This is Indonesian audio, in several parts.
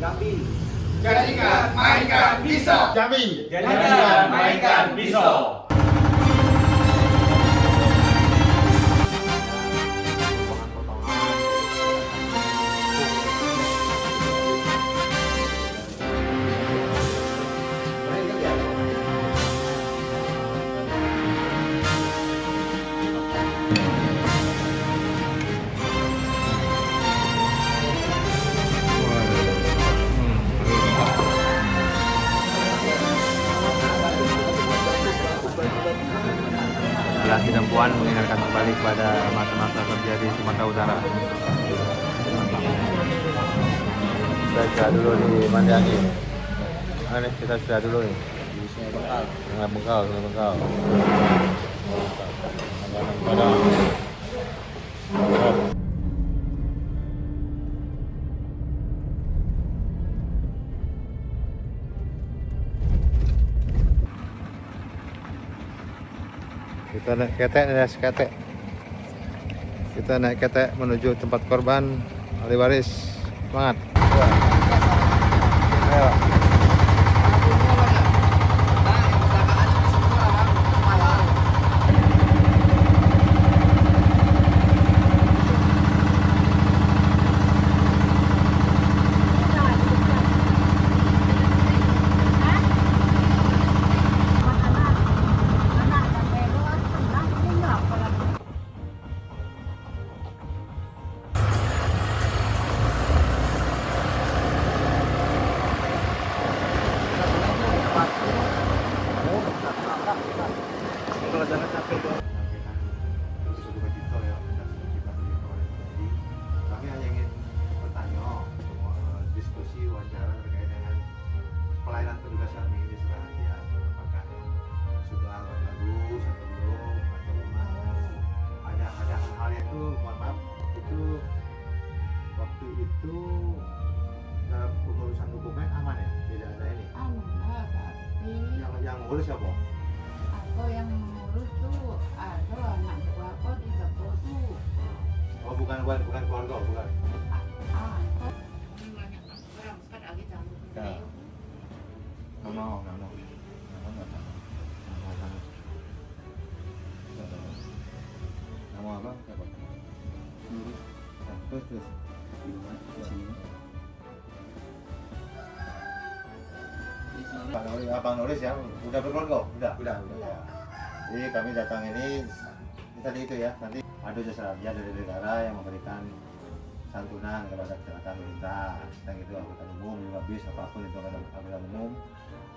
Jambi. Jadikan mainkan pisau. Jambi. Jadikan mainkan pisau. Laki dan puan mengingatkan kembali kepada masa-masa kerja di Sumatera Utara. Kita istirahat dulu di Mandiani. Mana nih? Kita istirahat dulu nih. Sungai Bengkal. Kita naik ketek nih, ketek. Kita naik ketek menuju tempat korban ahli waris. Semangat. Ayo. Kami hanya ingin bertanya, diskusi wawancara terkait dengan pelayanan petugas kami di Seradia. Apakah sudah bagus atau belum, atau memang ada hal-hal yang itu, mohon maaf, itu waktu itu dalam pengurusan dokumen aman ya, tidak ada ini. Aman lah, tapi Yang mengurus siapa? aku yang mengurus tuh ada anak aku 30 tuh. Oh, bukan keluarga, bukan. Nama apa? Siapa? Terus. Abang Nuris ya, udah berkeluarga? Udah. Jadi kami datang ini tadi itu ya, nanti ada jasa raja dari negara yang memberikan santunan kepada kecelakaan lalu lintas, dan itu angkutan umum, juga bis apapun itu angkutan umum.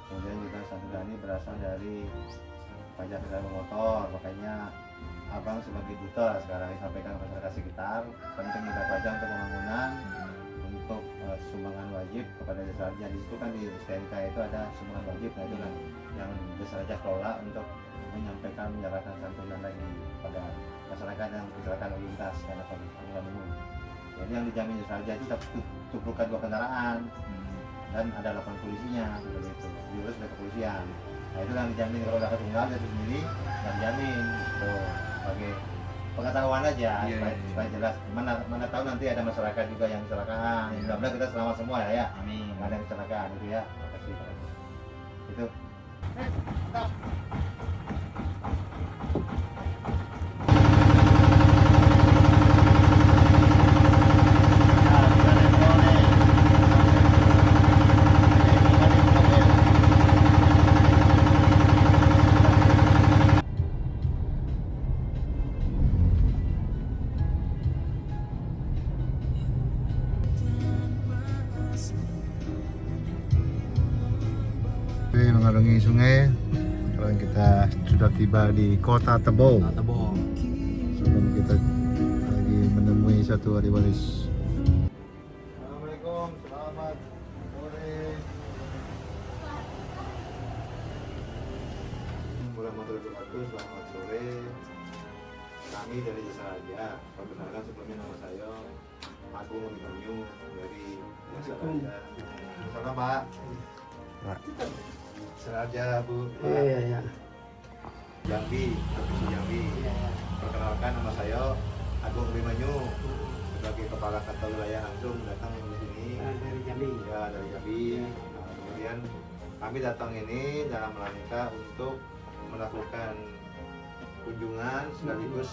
Kemudian juga santunan ini berasal dari pajak kendaraan motor, makanya abang sebagai duta sekarang disampaikan ke masyarakat sekitar penting minta pajak untuk pembangunan, untuk sumbangan wajib kepada jasa raja. Di situ kan di STNK itu ada sumbangan wajib, nah itu kan yang jasa raja kelola untuk menyampaikan menyerahkan santunan lagi pada masyarakat yang kecelakaan lalu lintas karena angkutan umum. Jadi yang dijamin jasa raja itu tumpukan 2 kendaraan dan ada 8 polisinya, seperti itu diurus oleh kepolisian. Nah itu yang dijamin. Kalau udah ketunggal itu sendiri yang dijamin tuh, sebagai pengetahuan aja supaya jelas. Mana tahu nanti ada masyarakat juga yang kecelakaan. Mudah-mudahan kita selamat semua ya. Amin. Nggak ada yang kecelakaan itu ya. Makasih Pak. Itu. Mengarungi sungai. Sekarang kita sudah tiba di Kota Tebo. Sebelum kita lagi menemui satu ahli waris. Assalamualaikum, selamat sore. Warahmatullahi wabarakatuh, selamat sore. Kami dari Jasa Raja. Perkenalkan sebelumnya nama saya Agung Abimanyu dari Jasa Raja. Selamat Pak. Seraja Bu. Iya. Jambi, Provinsi Jambi. Perkenalkan nama saya Agung Abimanyu, sebagai kepala kantor wilayah langsung datang ke sini. Dari Jambi. Ya, dari Jambi. Nah, kemudian kami datang ini dalam rangka untuk melakukan kunjungan sekaligus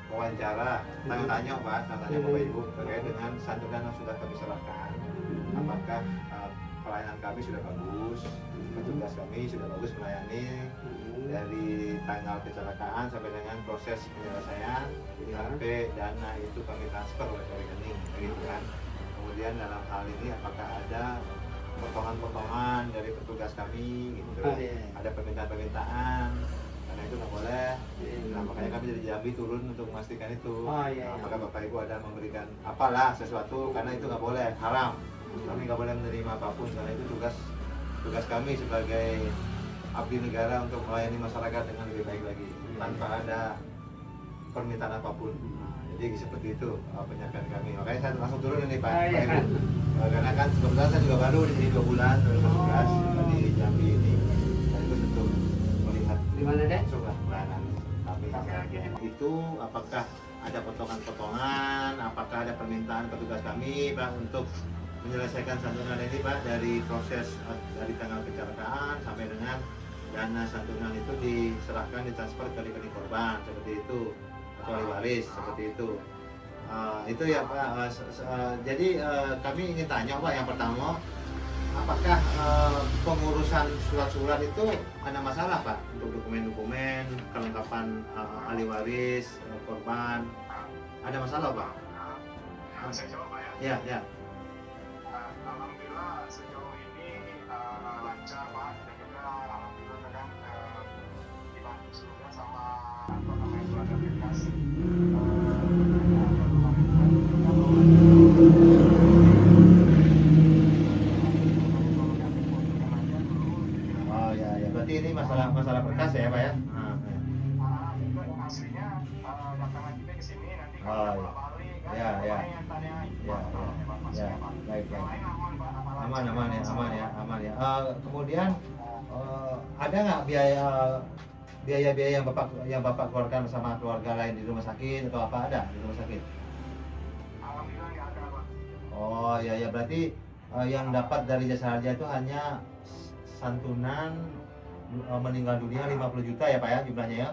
wawancara, tanya-tanya Pak, tanya Bapak Ibu terkait dengan santunan yang sudah kami serahkan. Apakah pelayanan kami sudah bagus, petugas kami sudah bagus melayani dari tanggal kecelakaan sampai dengan proses penyelesaian sampai dana itu kami transfer oleh rekening, gitu kan. Kemudian dalam hal ini apakah ada potongan-potongan dari petugas kami, gitu, ada permintaan-permintaan, karena itu nggak boleh. Nah, makanya kami dari Jambi turun untuk memastikan itu. Apakah Bapak Ibu ada memberikan apalah sesuatu, karena itu nggak boleh, haram. Kami nggak boleh menerima apapun, karena itu tugas kami sebagai abdi negara untuk melayani masyarakat dengan lebih baik lagi tanpa ada permintaan apapun. Jadi seperti itu penyampaian kami. Makanya saya langsung turun ini Pak, Pak Ibu. Karena kan kebetulan saya juga baru di sini 2 bulan bertugas di Jambi ini. Dan itu tentu melihat Di mana deh? langsung lah pelayanan kami. Itu apakah ada potongan-potongan, apakah ada permintaan petugas kami Pak untuk menyelesaikan santunan ini Pak, dari proses dari tanggal kecelakaan sampai dengan dana santunan itu diserahkan, ditransfer ke rekening korban seperti itu, atau ahli waris seperti itu. Itu ya Pak. Jadi kami ingin tanya Pak, yang pertama, apakah pengurusan surat-surat itu ada masalah Pak untuk dokumen-dokumen kelengkapan ahli waris korban, ada masalah Pak? Saya jawab Pak ya. Ya. Alhamdulillah sejauh ini lancar Pak, dan juga alhamdulillah kadang dibantu juga sama apa namanya keluarga berkas. Oh ya, berarti ini masalah berkas ya Pak ya? Aslinya datang kita ke sini nanti Oh, kalau balik kan ya. yang tanya Ya, baik. Aman ya. Kemudian ada nggak biaya yang bapak keluarkan bersama keluarga lain di rumah sakit atau apa, ada di rumah sakit? Alhamdulillah nggak ada Pak. Oh ya, berarti yang dapat dari jasa harja itu hanya santunan meninggal dunia 50 juta ya Pak ya jumlahnya ya?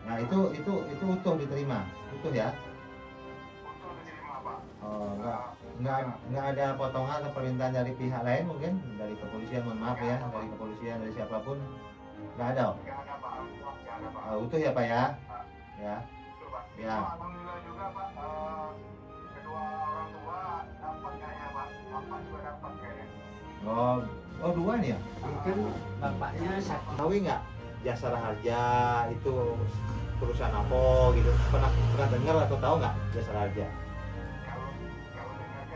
Nah itu utuh diterima, utuh ya? Oh, nggak ada potongan atau permintaan dari pihak lain mungkin, dari kepolisian, mohon maaf ya, dari kepolisian, dari siapapun, nggak ada? Utuh ya Pak ya? Ya. Alhamdulillah juga Pak, kedua orang tua dapat kayaknya Pak, bapak juga dapat kayaknya. Oh 2 nih ya? Mungkin bapaknya sakit. Tahu nggak Jasara Harja itu perusahaan apa gitu? Pernah dengar atau tahu nggak Jasara Harja?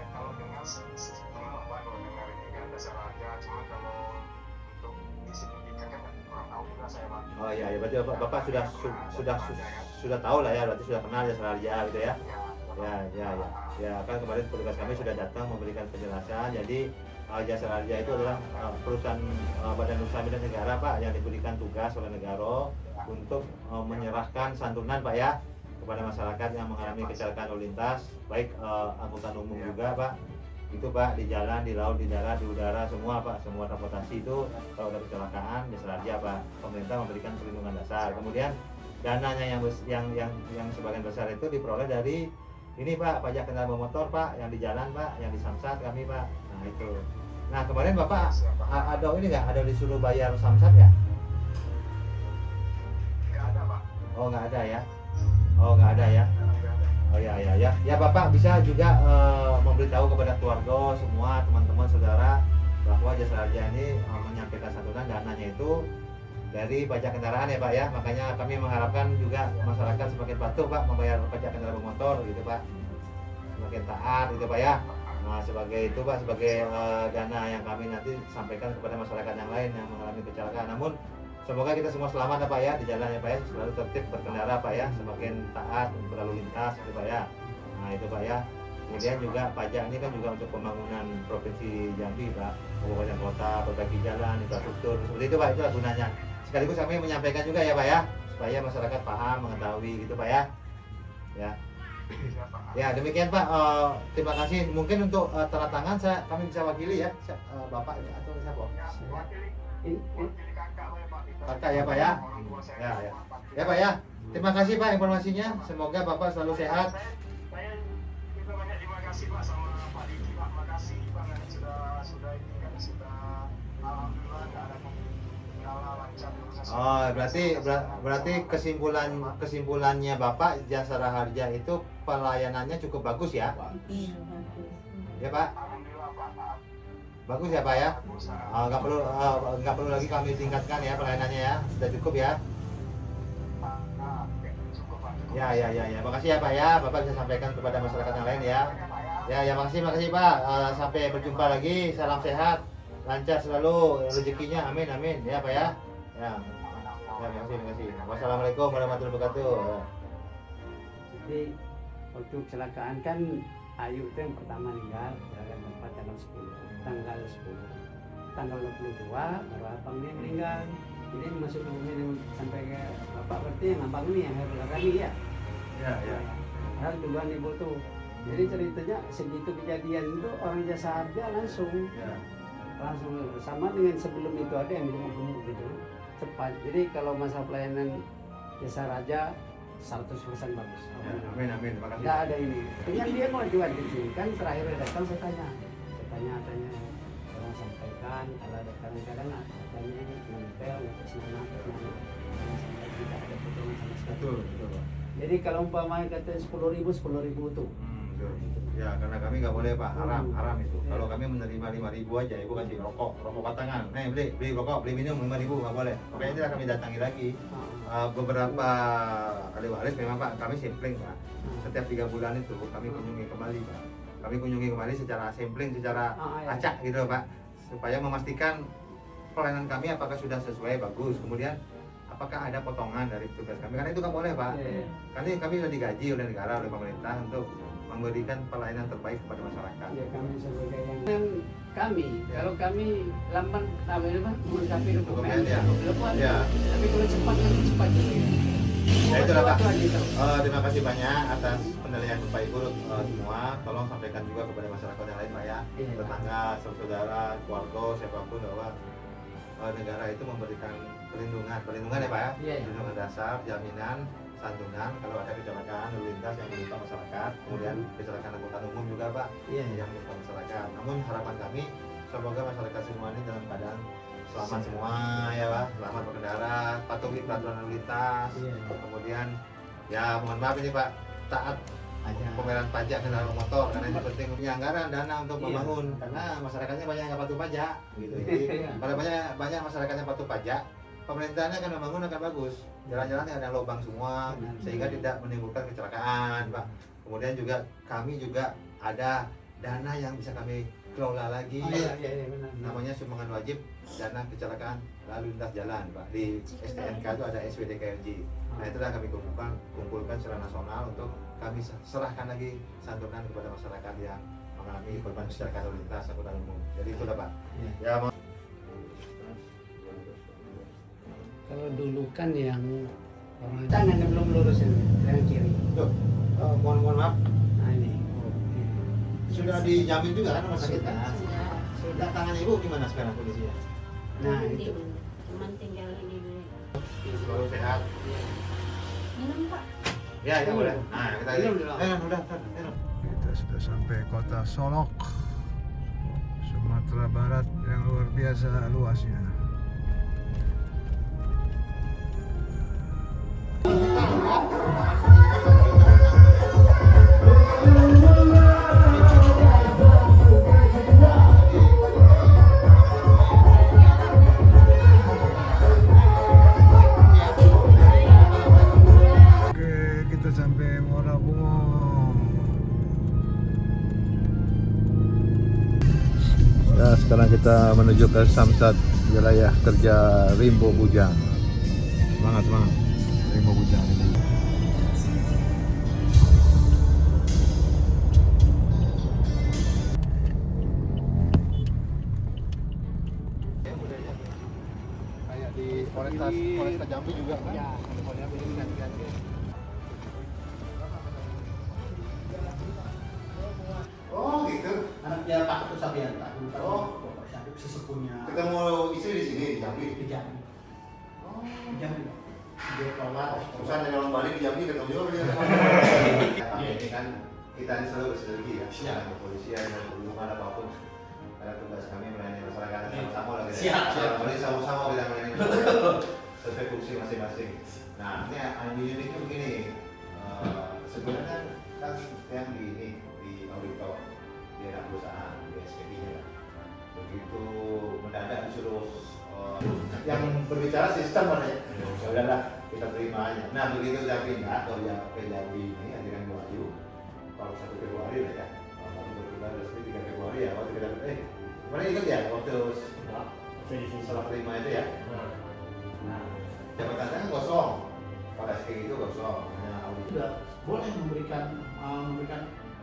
Kalau dengar semua Pak, kalau dengar ini kan Jasara Harja, cuma kalau untuk disignifikan kan kurang tahu juga saya Pak. Oh iya, berarti bapak sudah tahu lah ya, berarti sudah kenal Jasara Harja gitu ya? Ya, kan kemarin petugas kami sudah datang memberikan penjelasan. Jadi Jasara Harja itu adalah perusahaan badan usaha milik negara Pak, yang diberikan tugas oleh negara untuk menyerahkan santunan Pak ya kepada masyarakat yang mengalami kecelakaan lalu lintas, baik angkutan umum juga Pak, itu Pak, di jalan, di laut, di darat, di udara, semua Pak, semua transportasi itu kalau ada kecelakaan Jasara Harja Pak, pemerintah memberikan perlindungan dasar. Kemudian dananya yang sebagian besar itu diperoleh dari ini Pak, pajak kendaraan bermotor Pak, yang di jalan Pak, yang di Samsat kami Pak. Nah itu. Nah kemarin Bapak ada ini nggak? Ada disuruh bayar Samsat nggak? Nggak ada Pak. Oh nggak ada ya? Oh nggak ada ya? Oh ya. Ya Bapak bisa juga memberitahu kepada keluarga semua, teman-teman, saudara, bahwa Jasara Harja ini menyampaikan santunan dananya itu dari pajak kendaraan ya Pak ya. Makanya kami mengharapkan juga masyarakat semakin patuh Pak membayar pajak kendaraan bermotor gitu Pak, semakin taat gitu Pak ya. Nah sebagai itu Pak, sebagai dana yang kami nanti sampaikan kepada masyarakat yang lain yang mengalami kecelakaan. Namun semoga kita semua selamat ya Pak ya di jalan ya Pak ya, selalu tertib berkendara Pak ya, semakin taat berlalu lintas gitu Pak ya. Nah itu Pak ya. Kemudian juga pajak ini kan juga untuk pembangunan provinsi Jambi Pak, kabupaten kota, perbaiki jalan, infrastruktur, seperti itu Pak, itulah gunanya. Sekaligus kami menyampaikan juga ya Pak ya, supaya masyarakat paham, mengetahui gitu Pak ya. Ya. Siapa? Ya demikian Pak. Terima kasih. Mungkin untuk tanda tangan kami bisa wakili ya, Bapak atau siapa? Ya, wakili kakak saya, Pak. Kakak ya Pak ya. Orang tua saya. Ya ya. Ya Pak ya. Terima kasih Pak informasinya. Semoga Bapak selalu sehat. Saya juga banyak terima kasih Pak sama Pak Diki Pak. Makasih banget sudah ini kan sudah alhamdulillah nggak ada kendala lancar proses. Oh, berarti kesimpulannya Bapak Jasara Harja itu pelayanannya cukup bagus ya? Iya, bagus. Ya Pak. Alhamdulillah Pak. Bagus ya Pak ya? Bagus, Pak. Nggak perlu lagi kami tingkatkan ya pelayanannya ya. Sudah cukup ya? Cukup Pak. Ya. Makasih ya Pak ya. Bapak bisa sampaikan kepada masyarakat yang lain ya. Ya, makasih Pak. Sampai berjumpa lagi. Salam sehat, lancar selalu rezekinya. Amin. Ya Pak ya. Ya, makasih. Wassalamualaikum warahmatullahi wabarakatuh. Jadi waktu kecelakaan kan Ayu itu yang pertama meninggal, kecelakaan tempat tanggal 10. Tanggal 22 baru abang dia meninggal. Jadi masuk ke bumi sampai ke bapak berarti yang abang ini yang harus lagi ya. Ya. Padahal duluan ibu tuh. Jadi ceritanya segitu kejadian itu orang Jasa Harja langsung sama dengan sebelum itu ada yang gemuk-gemuk gitu cepat. Jadi kalau masa pelayanan Jasa Raja 100% bagus. Ya, amin. Terima kasih. Nggak ada ini. Dengan dia mau jual di sini kan terakhir datang saya tanya orang sampaikan kalau ada kadang-kadang katanya nempel atas nama sampai tidak ada potongan sama sekali. Betul Pak. Jadi kalau umpamanya katanya 10.000 tuh. Betul. Ya, karena kami nggak boleh Pak, haram itu. Ya. Kalau kami menerima 5.000 aja, ibu kasih rokok batangan. Beli rokok, beli minum 5.000 nggak boleh. Makanya itulah kami datangi lagi. Beberapa ahli waris memang Pak, kami sampling Pak. Setiap 3 bulan itu kami kunjungi kembali Pak. Kami kunjungi kembali secara sampling, secara acak gitu Pak, supaya memastikan pelayanan kami apakah sudah sesuai bagus. Kemudian apakah ada potongan dari tugas kami, karena itu nggak boleh Pak. Karena kami sudah digaji oleh negara, oleh pemerintah untuk memberikan pelayanan terbaik kepada masyarakat. Ya kami sebagai yang kalau kami lambat melengkapi dokumen Ya. Ya. tapi kalau cepat gitu ya. Ya itulah Pak. Gitu. Terima kasih banyak atas penilaian Bapak Ibu semua. Tolong sampaikan juga kepada masyarakat yang lain Pak ya, Iya. tetangga, saudara, keluarga, siapapun bahwa negara itu memberikan perlindungan ya Pak ya, Iya. perlindungan dasar, jaminan, santunan kalau ada kecelakaan lalu lintas yang menimpa masyarakat, kemudian kecelakaan angkutan umum juga Pak Iya. yang menimpa masyarakat. Namun harapan kami semoga masyarakat semua ini dalam keadaan selamat semua ya Pak, selamat berkendara, patuhi peraturan lalu lintas. Iya. Kemudian ya mohon maaf ini Pak, taat pembayaran pajak kendaraan motor karena ini penting, punya anggaran dana untuk Iya. membangun karena masyarakatnya banyak yang nggak patuh pajak gitu. Jadi Iya. pada banyak masyarakat yang patuh pajak, pemerintahnya akan membangun akan bagus, jalan-jalannya ada lubang semua Benar. sehingga tidak menimbulkan kecelakaan Pak. Kemudian juga kami juga ada dana yang bisa kami kelola lagi. Iya, benar. Namanya sumbangan wajib dana kecelakaan lalu lintas jalan Pak, di STNK itu ada SWDKRJ. Nah itulah kami kumpulkan secara nasional untuk kami serahkan lagi santunan kepada masyarakat yang mengalami korban kecelakaan lalu lintas angkutan umum. Jadi itulah Pak. Iya. Ya Kalau dulu kan yang orang tangannya belum lurus ini, yang kiri. tuh, mohon maaf, Nah ini. sudah dijamin juga kan rumah sakit kan? Sudah. Sudah, tangan ibu gimana sekarang kondisinya? Nah Mending. itu. Cuman tinggal ini dulu. Selalu sehat. Minum Pak. Ya boleh. Nah kita Minum dulu. udah. Kita sudah sampai kota Solok, Sumatera Barat yang luar biasa luasnya. Oke, kita sampai Muara Bungo. Ya, sekarang kita menuju ke Samsat, wilayah kerja Rimbo Bujang. Semangat. Rimbo Bujang. Kayak di Polresta Jambi juga kan? Ya. Ada polnya begini ganti-ganti. apa tuh Sabianta? Oh. Sampai sesepunya Ketemu istri di sini di Jambi. di Jambi. Oh, Jambi. Dia keluar. Urusan dari orang Bali di Jambi ketemu juga dia. Iya, ini kan kita ini selalu bersinergi ya. Siap. Kepolisian dan perhubungan apapun. Karena tugas kami melayani masyarakat sama-sama lah kita. Siap, siap. Jadi sama-sama kita melayani sesuai fungsi masing-masing. Nah, ini uniknya begini. Sebenarnya kan yang di auditor di anak perusahaan di SPI-nya. Begitu mendadak disuruh yang berbicara sistem mana ya? Ya udahlah kita terima aja. Nah begitu udah pindah kalau yang Jambi ini Adiran Melayu kalau 1 Februari lah ya. Kalau berpindah resmi 3 Februari ya waktu kita kemarin ingat ya waktu setelah terima itu ya. Nah jabatannya kan kosong. Pada SPI itu kosong. Hanya audit. Sudah boleh memberikan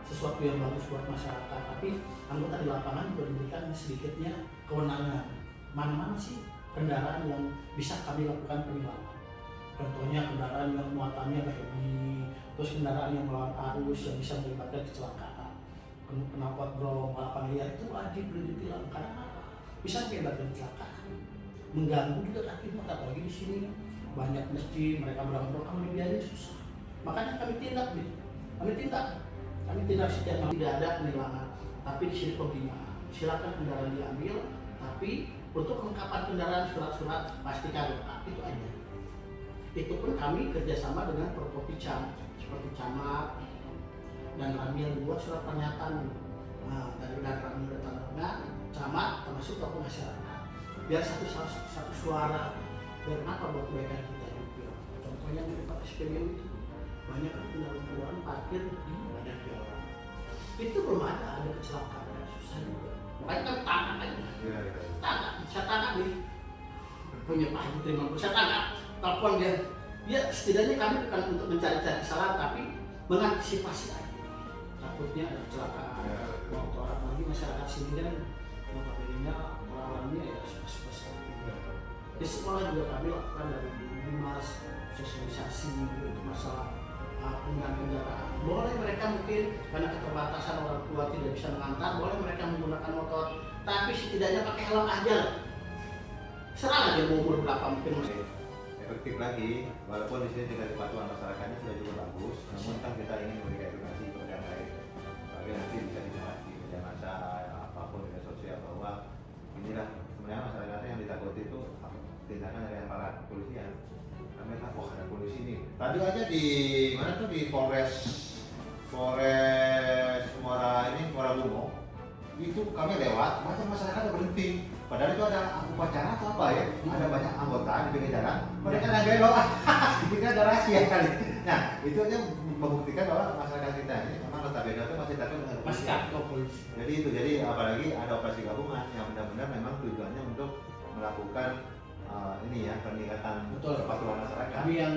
sesuatu yang bagus buat masyarakat, tapi anggota di lapangan juga diberikan sedikitnya kewenangan. Mana-mana sih kendaraan yang bisa kami lakukan penilangan. Contohnya kendaraan yang muatannya berlebih, terus kendaraan yang melawan arus yang bisa menyebabkan kecelakaan. Knalpot bro, balapan liar itu wajib ditilang karena apa? Bisa menyebabkan kecelakaan, mengganggu juga kaki mata. Apalagi di sini banyak masjid, mereka berangkat kami dibiayain susah. Makanya kami tindak nih, kami tindak setiap malam tidak ada penilangan. Tapi di sini pembinaan, silakan kendaraan diambil, tapi untuk kelengkapan kendaraan surat-surat pastikan lengkap itu aja. Itu pun kami kerjasama dengan Prokopicam seperti camat dan Ramil buat surat pernyataan. Nah, dari Ramil dan camat termasuk tokoh masyarakat. Biar satu suara. Biar apa buat kebaikan kita juga. Contohnya di tempat SPBU itu banyak kendaraan parkir di badan jalan. Itu belum ada kecelakaan, susah juga. Makanya kami tangkap aja. Tangkap, saya tangkap nih. Punya Pak Haji terima kasih, saya tangkap. Telepon dia. Ya setidaknya kami bukan untuk mencari-cari kesalahan, tapi mengantisipasi aja. Takutnya ada kecelakaan. Motor apalagi masyarakat sini kan notabene orang-orangnya ya suka-suka sekali. Di sekolah juga kami lakukan dari Dimas sosialisasi untuk masalah penggunaan kendaraan. Boleh mereka mungkin karena keterbatasan orang tua tidak bisa mengantar, boleh mereka menggunakan motor, tapi setidaknya pakai helm aja. Serah aja mau umur berapa mungkin. Efektif lagi, walaupun di sini tingkat kepatuhan masyarakatnya sudah cukup bagus, namun kan kita ingin memberikan edukasi kepada yang lain. Tapi nanti bisa dinikmati media massa apapun media sosial bahwa inilah sebenarnya masyarakatnya yang ditakuti itu tindakan dari aparat kepolisian. Mereka wah ada polisi nih. Tadi aja di mana tuh di Polres Muara Bungo itu kami lewat, banyak masyarakat berhenti. Padahal itu ada upacara atau apa ya? Ada banyak anggota di pinggir jalan. Mereka nggak belok, kita ada rahasia kali. Nah itu aja membuktikan bahwa masyarakat kita ini memang notabene itu masih takut dengan polisi. Masih takut polisi. Jadi apalagi ada operasi gabungan yang benar-benar memang tujuannya untuk melakukan ini ya peningkatan kepatuhan masyarakat. Kami yang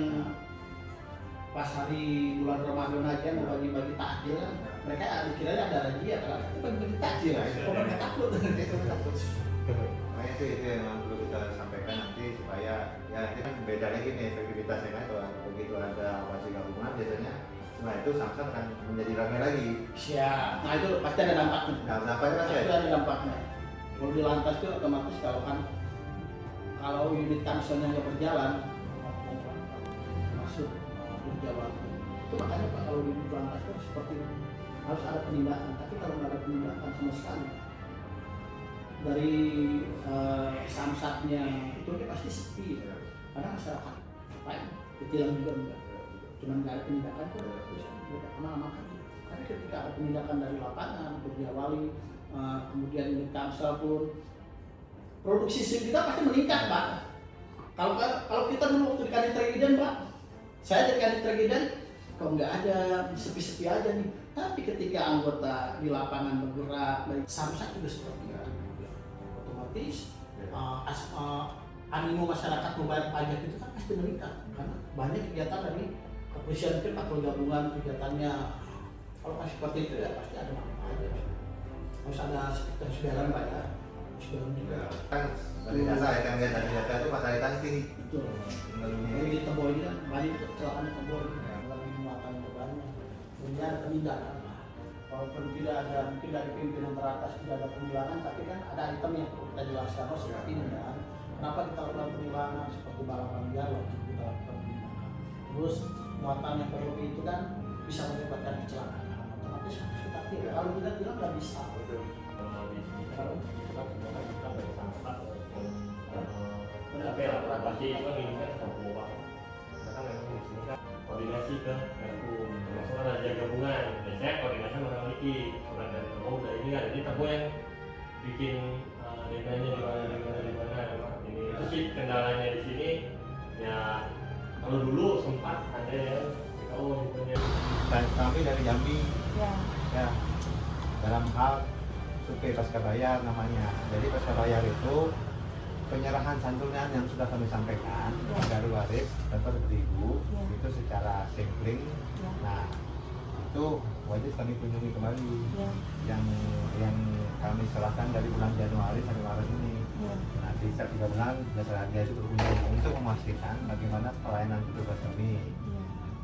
pas hari bulan Ramadan aja mau bagi-bagi takjil, mereka dikiranya ada razia, karena itu bagi-bagi takjil, kok mereka takut? Itu takut. Makanya itu yang memang perlu kita sampaikan nanti supaya ya nanti kan beda lagi nih efektivitasnya kan kalau begitu ada operasi gabungan biasanya. Nah itu Samsat akan menjadi ramai lagi. Siap. Nah itu pasti ada dampaknya. Nah dampaknya pasti Itu ada dampaknya. Kalau di lantas itu otomatis kalau unit kamselnya nggak berjalan, masuk berjalan. Itu makanya Pak kalau di lantas itu seperti harus ada penindakan. Tapi kalau nggak ada penindakan sama sekali dari Samsatnya itu pasti sepi. Karena masyarakat lain ketilang juga enggak. Cuman nggak ada penindakan itu bisa kemana-mana. Tapi ketika ada penindakan dari lapangan, Kerja Wali, kemudian unit kamsel pun produksi SIM kita pasti meningkat, Pak. Kalau kita dulu waktu di Kadin Tragiden, Pak, saya dari Kadin Tragiden kok nggak ada, sepi-sepi aja nih. Tapi ketika anggota di lapangan bergerak, dari Samsat juga seperti itu. Otomatis animo masyarakat membayar pajak itu kan pasti meningkat karena banyak kegiatan dari kepolisian mungkin patroli gabungan kegiatannya. Kalau masih seperti itu ya pasti ada manfaatnya. Harus ada kesadaran Pak ya. Juga. Kan dari data ya kan lihat dari data itu fatalitas tinggi. Betul. Jadi di Tebo ini kan banyak itu kecelakaan di Tebo ini. Lagi muatan bebannya. Kemudian penindakan. walaupun tidak ada mungkin dari pimpinan teratas tidak ada penilangan, tapi kan ada item yang perlu kita jelaskan. Oh seperti ini kan, kenapa kita lakukan penilangan seperti balapan liar wajib kita lakukan penilangan. Terus muatan yang berlebih itu kan bisa menyebabkan kecelakaan, otomatis harus kita tilang. Kalau kita tilang nggak bisa. Koordinasi ke Menkum, termasuk raja gabungan. Biasanya koordinasi memiliki surat dari Menkum udah ini kan, jadi Tempo yang bikin DP-nya di mana. Ini itu sih kendalanya di sini. Ya kalau dulu sempat ada yang Dan kami dari Jambi Ya. ya dalam hal survei Pascabayar namanya. Jadi Pascabayar itu penyerahan santunan yang sudah kami sampaikan dari waris dan beribu Ya. itu secara sampling. Ya. Nah itu wajib kami kunjungi kembali Ya. yang kami serahkan dari bulan Januari sampai Maret ini. Ya. Nah di setiap 3 bulan jasa raja itu berkunjung untuk memastikan bagaimana pelayanan petugas kami.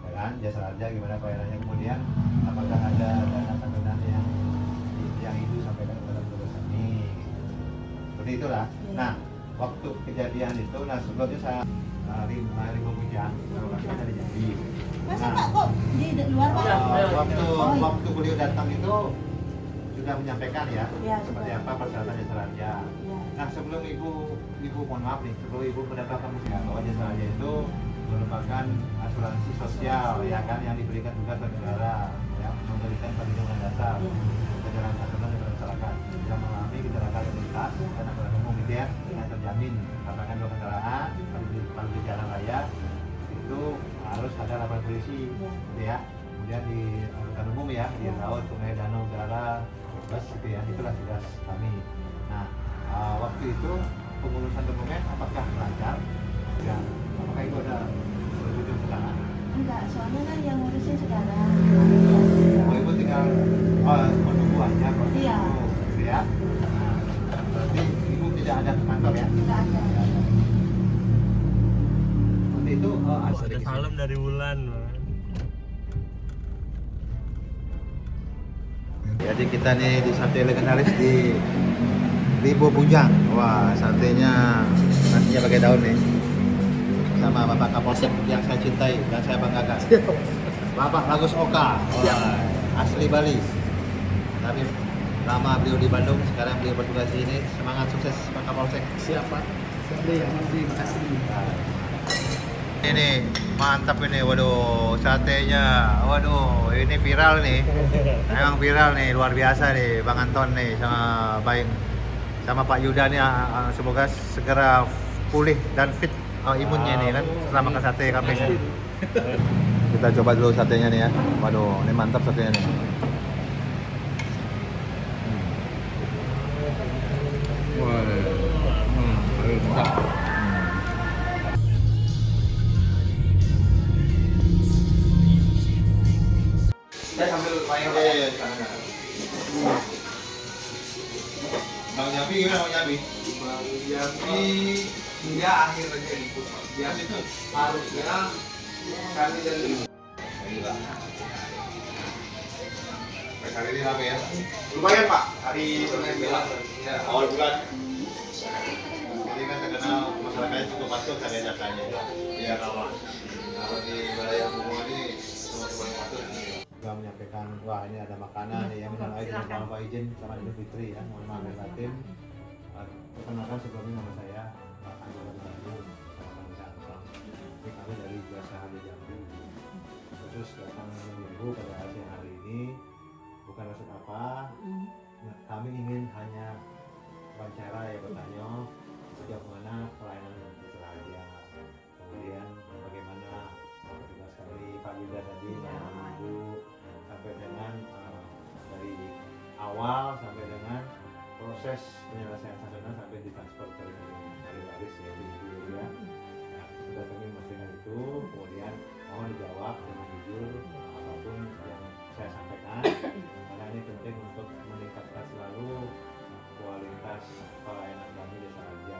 Ya kan, jasa raja gimana pelayanannya, kemudian apakah ada dana santunan yang itu sampaikan kepada petugas kami. Seperti itulah. Ya. Nah waktu kejadian itu, nah sebelumnya saya Rimbo Bujang, saya dari Jambi. Masa Pak kok di luar Pak? Waktu beliau datang itu sudah menyampaikan ya, Ya, seperti sudah. apa persyaratan jasa raja. Ya. Nah sebelum ibu mohon maaf nih, sebelum ibu mendapatkan musibah bahwa jasa raja itu merupakan asuransi sosial ya kan, yang diberikan juga ke negara, yang memberikan perlindungan dasar kejalan santunan kepada masyarakat yang mengalami kecelakaan lalu lintas dan angkutan umum gitu ya, yang terjamin karena kan dua kendaraan kalau di jalan raya itu harus ada laporan polisi gitu ya. Kemudian di angkutan umum ya, di laut, sungai, danau, udara, bus gitu ya, itulah tugas kami. Nah waktu itu pengurusan dokumen apakah lancar? Ya, apakah itu ada berujung ke sana? Enggak, soalnya kan yang ngurusin sekarang. Oh ibu tinggal menunggu aja proses Iya. itu, gitu ya. Nah, berarti ibu tidak ada ke kantor ya? Enggak ada. Seperti itu. ada salam dari Wulan. Jadi kita nih di sate legendaris di Rimbo Bujang. Wah, satenya nasinya pakai daun nih. Sama Bapak Kapolsek yang saya cintai dan saya banggakan. Bapak Bagus Oka. Wah, asli Bali. Tapi lama beliau di Bandung, sekarang beliau bertugas di sini. Semangat sukses Pak Kapolsek. Siapa? Yang terima kasih. Ini mantap ini, waduh satenya, waduh ini viral nih, emang viral nih, luar biasa nih Bang Anton nih sama Baing sama Pak Yuda nih, semoga segera pulih dan fit imunnya nih kan setelah makan sate kambing. Kita coba dulu satenya nih ya, waduh ini mantap satenya nih. Saya sambil main Bang Jambi gimana Bang Jambi? Bang Jambi hingga akhir aja ikut. Dia itu harusnya kali dan Hari ini rame ya? lumayan Pak, hari Senin bilang ya. Awal bulan. Jadi kan terkenal masyarakatnya cukup patuh tadi datanya. Iya kawan. Kalau di wilayah semua ini teman-teman patuh. Juga menyampaikan, wah ini ada makanan nih yang minal aidin wal faizin sama Idul Fitri ya. Mohon maaf lahir batin. Perkenalkan sebelumnya nama saya Pak Andi dari Bandung, sama Bang Santong. Ini kami dari Jasa Raja Jambi. Khusus datang menunggu pada siang hari ini. Bukan maksud apa. Nah, kami ingin hanya wawancara ya, bertanya sejauh mana pelayanan jasa raja, kemudian bagaimana petugas kami Pak Yuda tadi menunggu sampai dengan dari awal sampai dengan proses penyelesaian santunan sampai ditransfer ke ahli waris ya Ibu ya. Nah, sudah kami memastikan itu, kemudian mohon dijawab dengan jujur apapun yang saya sampaikan. Ini penting untuk meningkatkan selalu kualitas pelayanan kami jasa raja.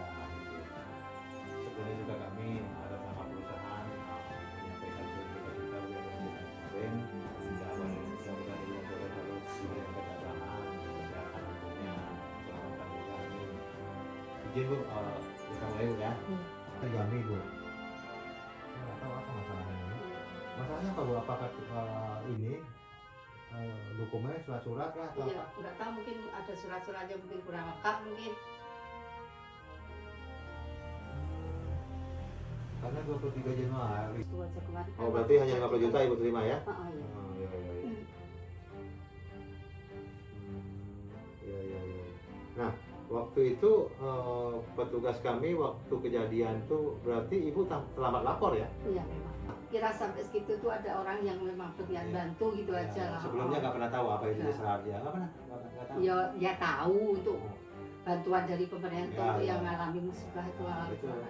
Sebelumnya juga kami ada nama perusahaan menyampaikan kritik kita udah kemarin mudah-mudahan ini harus diberikan izin Bu, kita mulai Bu ya. Terjadi Bu. Saya nggak tahu apa masalahnya ini. Masalahnya apa Bu? Apakah ini dokumennya surat-surat kah atau Iya, apa? nggak tahu mungkin ada surat-suratnya mungkin kurang lengkap mungkin. Karena 23 Januari. Itu aja kemarin. Oh berarti hanya 50 juta Ibu terima ya? Oh, iya. Oh iya iya iya. Iya iya iya. Nah waktu itu petugas kami waktu kejadian tuh berarti Ibu terlambat lapor ya? Iya memang. Kira sampai segitu tuh ada orang yang memang berniat Iya. bantu gitu Ya, aja lah. sebelumnya nggak pernah tahu apa itu Nggak. jasa harja, nggak pernah, nggak tahu. Ya, ya tahu untuk bantuan dari pemerintah Ya, untuk ya. yang mengalami musibah itu lah. Itu. Itulah.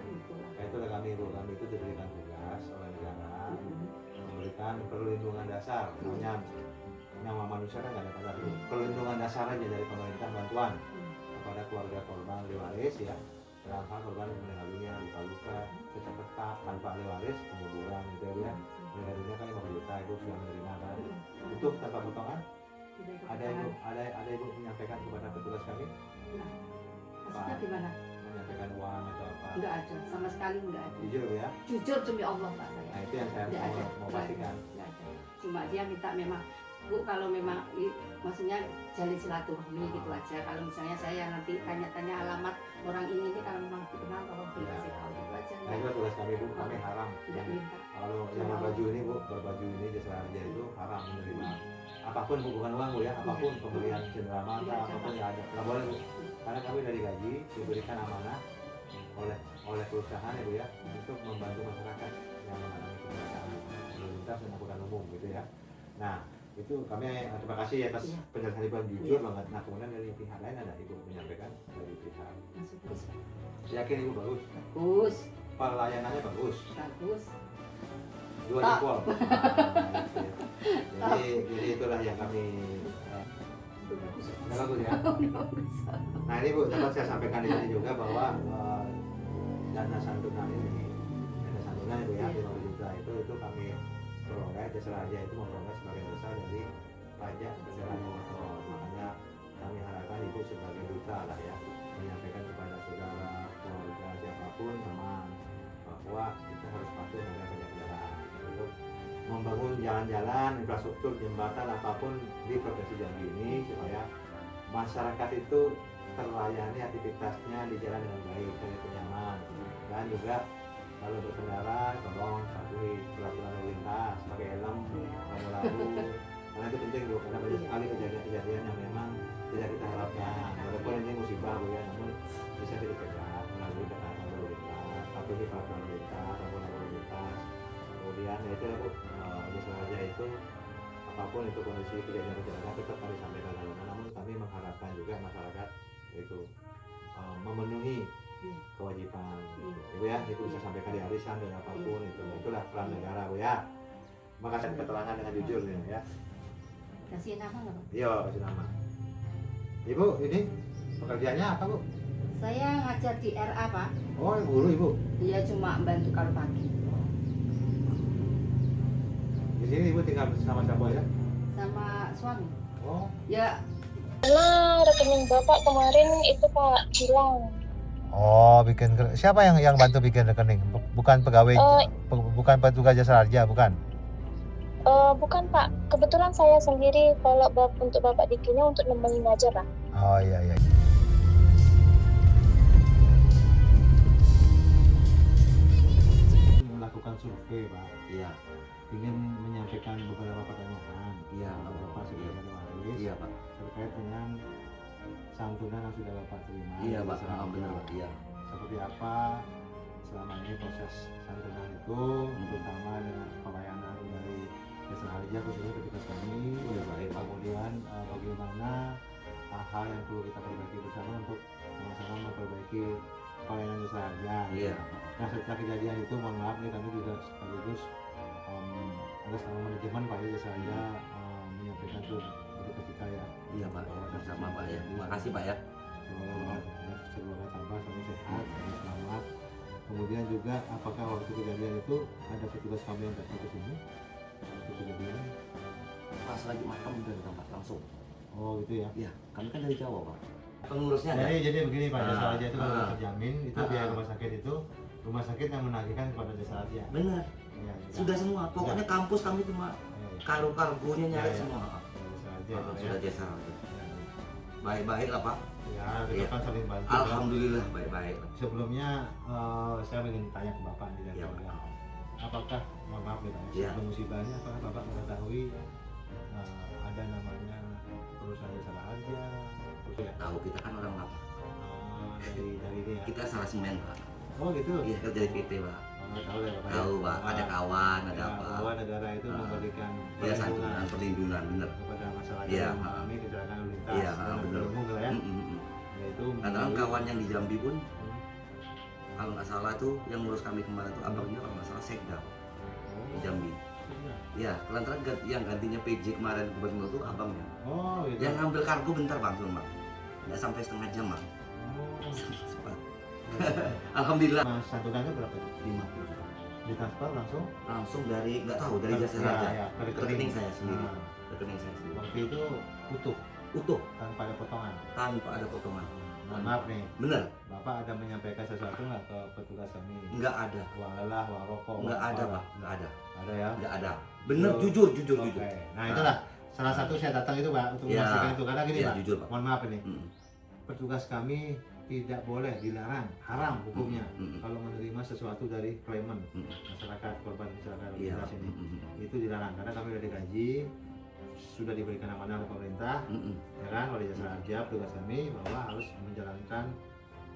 Nah, itulah kami itu diberikan tugas oleh negara Mm-mm. memberikan perlindungan dasar, namanya nyawa manusia kan nggak ada kata itu. Perlindungan dasar aja dari pemerintah bantuan kepada keluarga korban ahli waris ya. Dalam hal korban meninggal dunia, luka-luka, cacat retak, tanpa ahli waris, penguburan gitu ya. Meninggal dunia kan 50 juta itu sudah menerima kan. Itu tanpa potongan. Ada ibu menyampaikan kepada petugas kami Maksudnya gimana? menyampaikan uang atau apa? Enggak ada, sama sekali enggak ada. Jujur ya. Jujur demi Allah Pak saya. Nah itu yang saya Enggak ada. mau pastikan. Enggak ada. Cuma dia minta memang Bu kalau memang maksudnya jalin silaturahmi gitu aja. Kalau misalnya saya nanti tanya-tanya alamat orang ini nih kalau memang dikenal tolong dikasih tahu gitu aja. Nah itu tugas kami Bu, kami haram. Enggak minta. Kalau yang berbaju ini Bu, berbaju ini jasa harja itu haram menerima apapun Bu, bukan uang Bu ya, apapun pemberian cendera mata, Iya, apapun ya ada, nggak boleh Bu. Karena kami dari gaji diberikan amanah oleh perusahaan ya Bu ya, untuk membantu masyarakat yang mengalami kecelakaan lalu lintas dan angkutan umum gitu ya. Nah itu kami terima kasih atas Iya. penjelasan Ibu yang jujur banget. Nah kemudian dari pihak lain ada Ibu menyampaikan dari pihak, Masuk terus. yakin Ibu bagus, Bagus. pelayanannya bagus. Bagus. Dua Tak. jempol. Nah, itu ya. Jadi itulah yang kami Itu bagus. nggak bagus ya. Bagus. Nah ini Bu, dapat saya sampaikan di sini juga bahwa dana santunan ini, dana santunan itu ya 50 juta itu kami peroleh, jasa harja itu memperoleh sebagian besar dari pajak kendaraan bermotor. Makanya kami harapkan Ibu sebagai duta lah ya menyampaikan kepada saudara, keluarga, siapapun teman bahwa kita harus patuh dengan pajak kendaraan untuk membangun jalan-jalan, infrastruktur, jembatan apapun di Provinsi Jambi ini supaya masyarakat itu terlayani aktivitasnya di jalan dengan baik dan itu nyaman. Dan juga kalau berkendara tolong patuhi peraturan lalu lintas, pakai helm, lampu-lampu, karena itu penting Bu, karena banyak sekali kejadian-kejadian yang memang tidak kita harapkan. Walaupun ini musibah Bu ya, namun bisa dicegah melalui ketaatan lalu lintas, patuhi peraturan lalu lintas, lampu lalu lintas. Kemudian ya itu ya Bu, jasa harja itu apapun itu kondisi kejadian-kejadian tetap kami sampaikan lalu. Namun kami mengharapkan juga masyarakat itu memenuhi kewajiban Ibu ya, itu bisa sampaikan di arisan dan apapun itu. Itulah peran negara Bu ya. Makasih keterangan dengan jujur ya. Kasih nama nggak Pak? Iya, kasih nama. Ibu, ini pekerjaannya apa Bu? Saya ngajar di RA Pak. Oh, guru Ibu. Dia cuma bantu kalau pagi. Di sini Ibu tinggal sama siapa ya? Sama suami. Oh, Ya Karena rekening Bapak kemarin itu Pak hilang. oh bikin siapa yang bantu bikin rekening? Bukan pegawai, bukan petugas jasa harja, bukan? Bukan Pak, kebetulan saya sendiri kalau untuk Bapak bikinnya untuk nembangin aja Pak. Oh iya iya. Melakukan survei Pak. Iya, Ingin menyampaikan beberapa pertanyaan. iya, Bapak sebagai waris iya Pak, terkait dengan santunan yang sudah Bapak terima. iya Pak, Jasa harja. benar Pak, iya. Seperti apa selama ini proses santunan itu, terutama dengan pelayanan dari jasa harja khususnya petugas kami. Kemudian bagaimana hal-hal yang perlu kita perbaiki bersama untuk sama-sama memperbaiki pelayanan jasa harja. Iya, Nah setelah kejadian itu mohon maaf nih kami juga sekaligus atas nama manajemen Pak ya jasa harja menyampaikan itu ke kita ya. iya Pak, sama Pak ya. Terima kasih Pak ya. Semoga tambah sampai sehat, sampai selamat. Kemudian juga apakah waktu kejadian itu ada petugas kami yang datang ke sini? Waktu kejadian? Pas lagi makan udah datang Pak langsung. Oh gitu ya. Iya, kami kan dari Jawa Pak. Pengurusnya ada. Jadi begini Pak, jasa raja itu kalau Ah. terjamin itu biaya rumah sakit yang menagihkan kepada jasa raja. Benar. Ya, Sudah semua. Pokoknya kampus kami cuma kargo-kargonya nyari Ya, ya. semua. Jasa raja, Ah, Pak, ya. sudah jasa raja. Baik-baik lah Pak. Ya, kita Iya. kan saling bantu. Alhamdulillah baik-baik. Sebelumnya saya ingin tanya ke Bapak nih dan Ya, keluarga. Pak. Apakah, mohon maaf nih Pak, Ya. sebelum musibahnya apakah Bapak mengetahui ada namanya perusahaan jasa raja? Tahu kita kan orang apa? Dari dia. Kita salah semen Pak. Oh gitu. Iya kerja di PT Pak. Tahu ya Bapak. Tahu Pak. Ada kawan, ada Ya, apa? bahwa negara itu Ah. memberikan Ya santunan, perlindungan, bener. kepada masyarakat Iya, yang mengalami kecelakaan lalu lintas. Iya, dan bener. umum lah ya. Yaitu Kadang kawan yang di Jambi pun, Hmm. kalau nggak salah tuh yang ngurus kami kemarin tuh abangnya kalau nggak salah sekda di Jambi. Ya, kelantaran yang gantinya PJ kemarin gubernur tuh abangnya. Oh gitu. Yang ngambil kargo bentar bang, cuma nggak sampai setengah jam bang. Oh. Cepat. Alhamdulillah. Mas santunannya berapa itu? 50 juta. Ditransfer langsung? Langsung dari nggak tahu dari jasa Ya, raja. ya, ke Rekening saya sendiri. Nah, Rekening saya sendiri. waktu itu utuh Utuh tanpa ada potongan. tanpa ada potongan. Mohon maaf nih, Bener, Bapak ada menyampaikan sesuatu nggak ke petugas kami? nggak ada. Uang lelah, uang rokok, Nggak uang ada apa? pak, nggak ada. Ada ya? Nggak ada. Bener, Oh, jujur. Oke. Nah itulah salah satu saya datang itu Pak untuk Ya. memastikan itu karena gini Ya, Pak. jujur Pak. Mohon maaf ini, Mm, petugas kami tidak boleh dilarang, haram hukumnya mm, kalau menerima sesuatu dari claimant mm, masyarakat korban kecelakaan lalu Iya lintas pak. ini. Itu dilarang karena kami sudah digaji, sudah diberikan amanah oleh pemerintah, ya kan, oleh jasa raja petugas kami bahwa harus menjalankan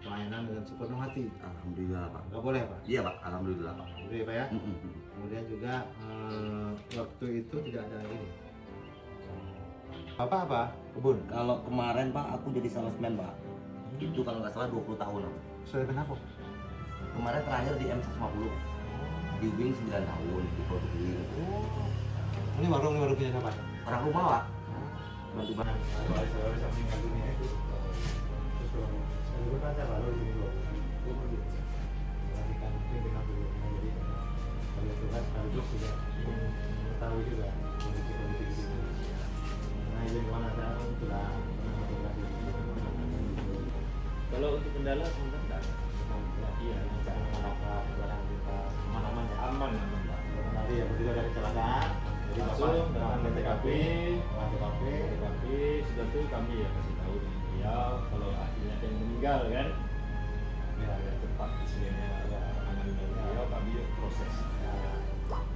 pelayanan dengan sepenuh hati. Alhamdulillah pak. Nggak boleh Pak. Iya pak, alhamdulillah pak. Gitu ya Pak ya. Mm, mm, mm. Kemudian juga waktu itu tidak ada ini. Bapak apa? Kebun. Kalau kemarin pak, aku jadi salesman pak. Itu kalau nggak salah 20 tahun. Pak. Saya kenapa? Kemarin terakhir di M150. Di Wing 9 tahun di produk ini. Ini warung punya siapa? Orang rumah pak. Bantu banget. Kalau untuk kendala sebenarnya enggak. Iya, aman-aman ya. aman Pak. Nanti ya begitu ada kecelakaan, jadi Langsung Bapak datang ke TKP, TKP, sudah tuh kami ya kasih tahu di beliau kalau akhirnya yang meninggal kan. ya, Ya cepat istilahnya penanganan dari beliau kami proses.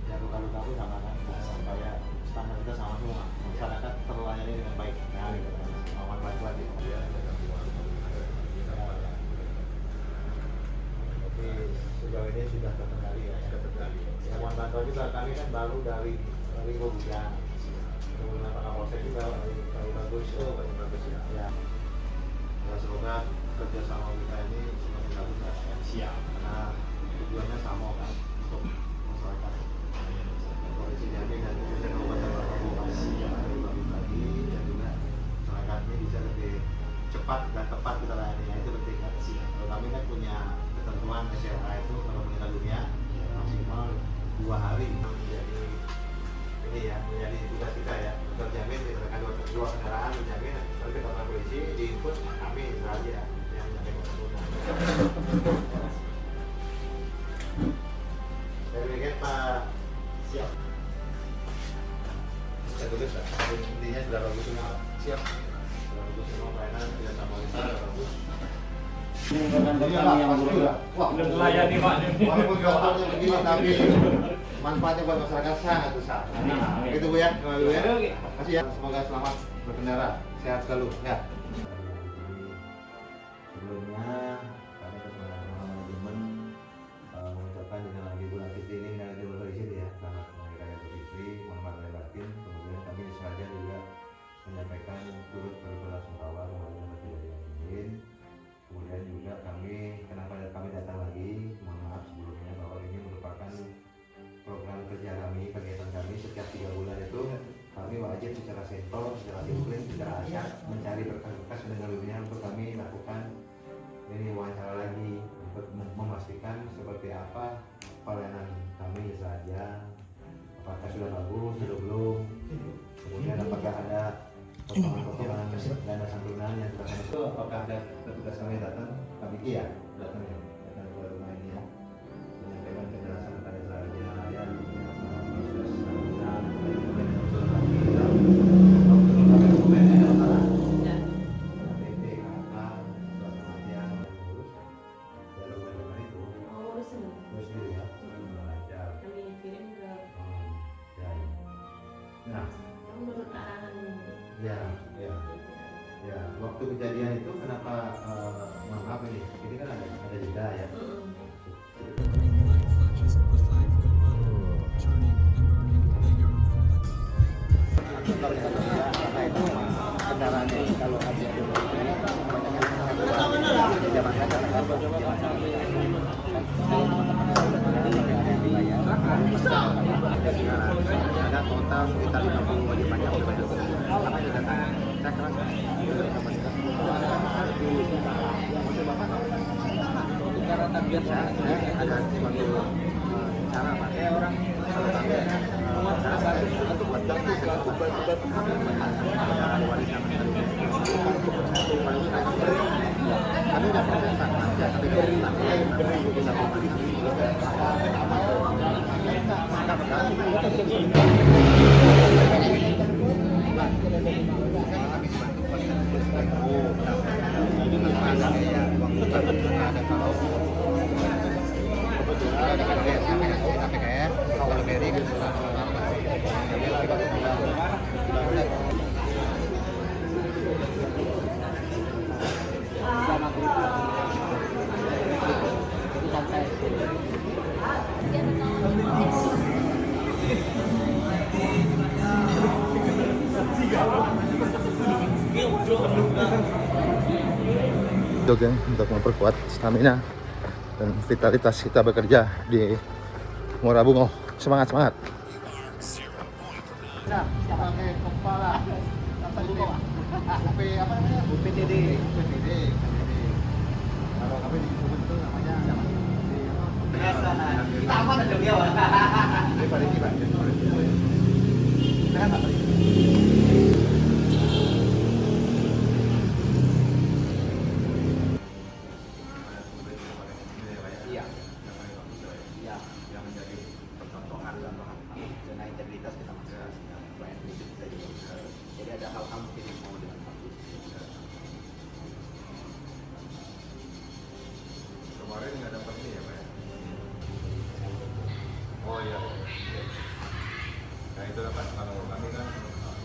ya luka-luka pun sama kan, supaya standar kita sama semua, masyarakat terlayani dengan baik. Nah, gitu kan, aman bantuan gitu. Tapi sejauh ini sudah terkendali ya. Ya, mohon bantuan juga kami kan baru dari Rimbo Bujang. Kemudian Pak Kapolsek juga baru bagus. Oh, bagus ya. Ya. Ya, semoga kerjasama kita ini semakin bagus ya. Siap. Karena tujuannya sama kan untuk masyarakat. Polisi Jambi dan khususnya Kabupaten Bangka lebih bagus lagi dan juga masyarakat ini bisa lebih cepat dan tepat kita layani. Itu penting kan. Kalau kami kan punya ketentuan SLA itu kalau meninggal dunia maksimal 2 hari menjadi ini ya, menjadi tugas kita ya, terjamin misalkan dua kendaraan menjamin nanti kata polisi diinput kami saja yang menjamin keseluruhan. Dari weekend Pak. Siap. Saya tulis lah, intinya sudah bagus semua. Siap. Sudah bagus semua pelayanan tidak sama kita sudah bagus. Ini kantor kami yang Wah, belum melayani Pak. walaupun kantornya begini tapi manfaatnya buat masyarakat sangat besar. Nah, gitu Bu ya, Bu ya. Makasih ya, semoga selamat berkendara, sehat selalu ya. Sebelumnya kami atas nama manajemen mengucapkan dengan lagi bulan Fitri ini dengan lagi bulan Fitri ya, selamat hari raya Idul Fitri, mohon maaf lahir batin. Kemudian kami sengaja juga menyampaikan turut berbelasungkawa kepada yang tidak ingin. Kemudian juga kenapa kami datang lagi, mohon maaf sebelumnya bahwa ini merupakan program kerja kami, kegiatan kami setiap 3 bulan itu kami wajib secara sampel, secara disiplin, secara acak mencari berkas-berkas mendengarnya untuk kami lakukan ini wawancara lagi untuk memastikan seperti apa pelayanan kami saja, apakah sudah bagus, sudah belum, kemudian apakah ada potongan-potongan dana santunan yang kita kasih itu, apakah ada petugas kami datang, kami iya datang ya, datang ke rumah ini ya, menyampaikan penjelasan kepada saya ya, proses santunan, kemudian usul kami ya, dokumen yang salah, KTP, KK, surat kematian, urus, ya dokumen itu, urus dulu ya, belajar. Nah, ya, waktu kejadian itu kenapa maaf ini kan ada jeda ya. Kendaraannya kalau ada ada total sekitar 50 wajib pajak karena biasa ada suatu cara pakai orang untuk berganti selaku batu-batu warisan kami sudah proseskan tapi jogging untuk memperkuat stamina dan vitalitas kita bekerja di Muara Bungo. Semangat, semangat. Nah, pakai kepala apa itu? apa namanya? UPTD. Kalau kami di Sumut itu namanya siapa? Kita aman aja dia. Ini pada tiba. Kita kan tak kemarin nggak dapat ini ya Pak? Oh iya. Nah itu Pak, kalau kami kan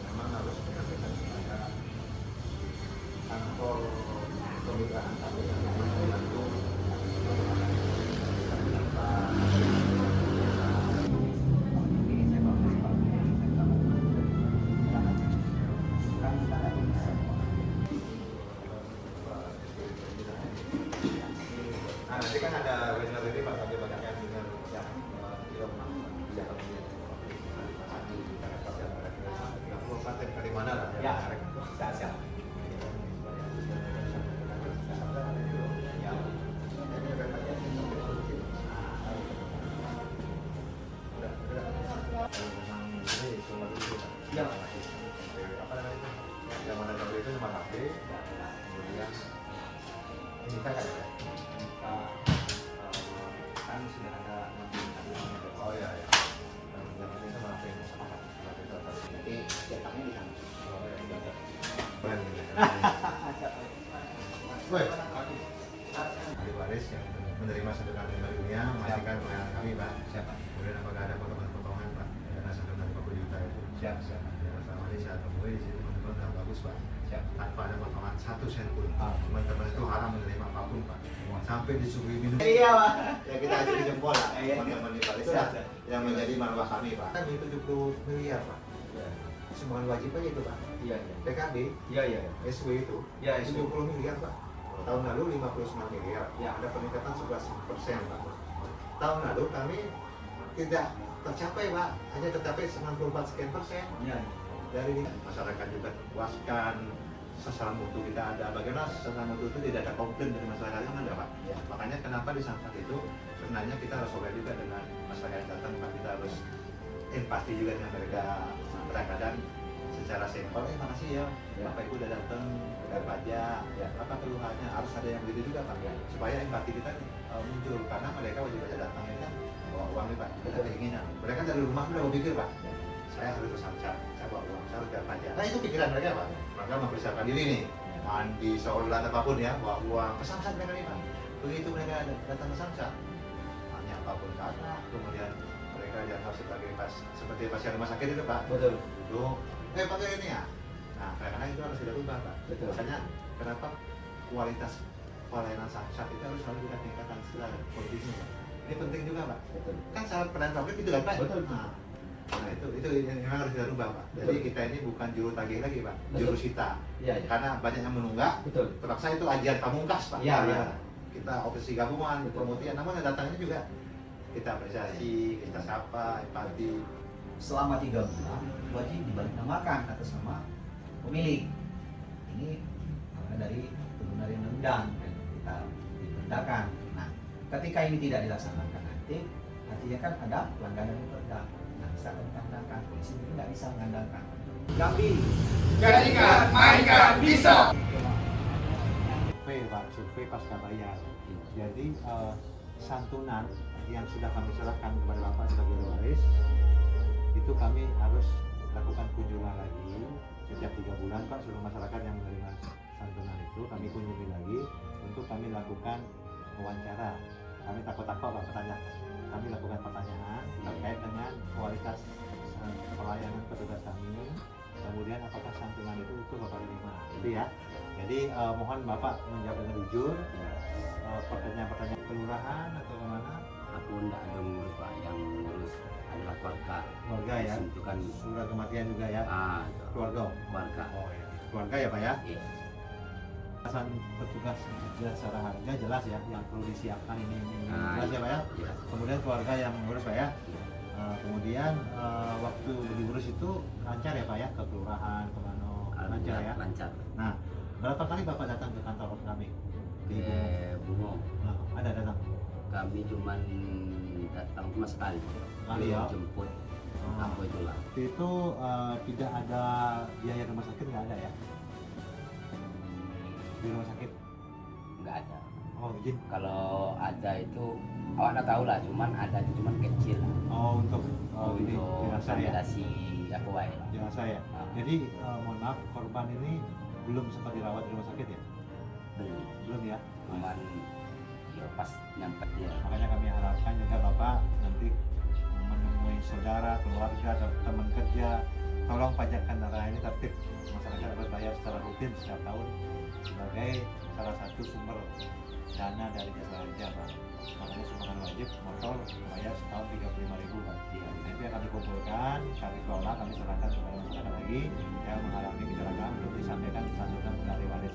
memang harus menyampaikan kepada kantor kemitraan kami yang membantu nanti kan ada webinar ini Pak, tapi banyak yang dengan yang kabupaten dari mana lah ya, siap. Ya, apa namanya? Yang mana dulu itu cuma HP, kemudian ini kan ada. Kan sudah ada oh ya ya yang ini sama HP nanti cetaknya di sana oh ya woi ahli waris yang menerima santunan meninggal dunia memastikan pelayanan kami Pak siapa kemudian apakah ada potongan-potongan Pak dana santunan 50 juta itu siap yang selama ini saya temui di sini teman-teman yang bagus Pak siap tanpa ada potongan 1 sen pun teman-teman itu haram menerima apapun Pak sampai disuruh minum iya Pak ya kita ajari jempol lah teman-teman di Malaysia yang menjadi marwah kami Pak kami 70 miliar Pak sumbangan wajib aja itu Pak iya PKB iya SW itu ya 70 miliar Pak tahun lalu 59 miliar ya ada peningkatan 11% Pak tahun lalu kami tidak tercapai Pak hanya tercapai 94 sekian persen dari masyarakat juga terpuaskan sasaran mutu kita ada bagaimana sasaran mutu itu tidak ada komplain dari masyarakat kan ada Pak makanya kenapa di Samsat itu sebenarnya kita harus aware juga dengan masyarakat yang datang Pak kita harus empati juga dengan mereka kadang secara simpel, makasih ya Bapak Ibu udah datang bayar pajak, ya apa keluhannya, harus ada yang begitu juga Pak, supaya empati kita muncul, karena mereka wajib pajak datang ini kan bawa uang nih Pak, ada keinginan, mereka dari rumah udah berpikir Pak, saya harus bersamsat, saya bawa uang, saya harus bayar pajak, nah itu pikiran mereka Pak, mereka mempersiapkan diri nih, mandi, sholat apapun ya, bawa uang, ke samsat mereka nih Pak, begitu mereka datang ke samsat, hanya apapun kata, kemudian mereka dianggap sebagai seperti pasien rumah sakit itu Pak, Betul. duduk, pakai ini ya. Nah, kadang-kadang itu harus kita rubah Pak. Betul. Makanya kenapa kualitas pelayanan samsat itu harus selalu kita tingkatkan secara kondisinya Pak. Ini penting juga Pak. Betul. Kan syarat pelayanan publik itu kan Pak. Betul. Nah itu yang memang harus kita rubah Pak. Jadi kita ini bukan juru tagih lagi Pak, Betul. juru sita. Iya, iya. Karena banyak yang menunggak. Betul. Terpaksa itu ajian pamungkas Pak. Iya, Karena iya. kita operasi gabungan, Betul. pemutihan, namun yang datangnya juga kita apresiasi, kita sapa, empati. Selama 3 bulan wajib dibalik namakan atas nama pemilik. Ini dari turunan dari undang-undang dan kita diperdakan. Nah, ketika ini tidak dilaksanakan nanti artinya kan ada pelanggaran yang perda. Nah, bisa kami kandangkan, polisi ini tidak bisa mengandalkan. Jambi. Jadikan, mainkan, bisa. Survei Pak, survei pasca bayar. Jadi santunan yang sudah kami serahkan kepada Bapak sebagai waris itu kami harus lakukan kunjungan lagi setiap 3 bulan Pak, seluruh masyarakat yang menerima santunan itu kami kunjungi lagi untuk kami lakukan wawancara. Kami takut-takut Pak bertanya, kami lakukan pertanyaan terkait dengan kualitas pelayanan petugas kami, kemudian apakah santunan itu Bapak terima, itu ya. Jadi mohon Bapak menjawab dengan jujur. Pertanyaan-pertanyaan kelurahan atau kemana? Aku tidak ada mengurus Pak, yang mengurus adalah keluarga Ya, itu kan surat kematian juga ya, keluarga. keluarga. Oh ya, keluarga ya Pak ya. Iya. Alasan petugas jasa harga jelas ya, yang perlu disiapkan ini jelas ya Pak ya. Iya. Kemudian keluarga yang mengurus Pak ya. Kemudian waktu diurus itu lancar ya Pak ya, ke kelurahan kemana lancar ya. Lancar. Nah, berapa kali Bapak datang ke kantor kami di Bungo. Nah, ada datang Kami cuman datang cuma sekali. kali ya. Jemput aku itulah. Itu tidak ada biaya rumah sakit, nggak ada ya? Di rumah sakit Nggak ada. oh izin. Kalau ada itu awak nggak tahu lah, cuman ada itu cuman kecil. Untuk ini jenazah ya, validasi apa wae lah. jenazah ya. Nah, Jadi mohon maaf, korban ini belum sempat dirawat di rumah sakit ya? Belum ya. cuman ya pas nyampe ya. Makanya kami harapkan juga Bapak nanti menemui saudara, keluarga, atau teman kerja, tolong pajak kendaraan ini tertib. Masyarakat dapat bayar secara rutin setiap tahun sebagai salah satu sumber dana dari jasa harga Pak. Makanya sumbangan wajib motor bayar setahun 35.000 Pak. Nah, itu yang kami kumpulkan, kami kelola, kami serahkan kepada masyarakat lagi yang mengalami kecelakaan untuk disampaikan santunan dari waris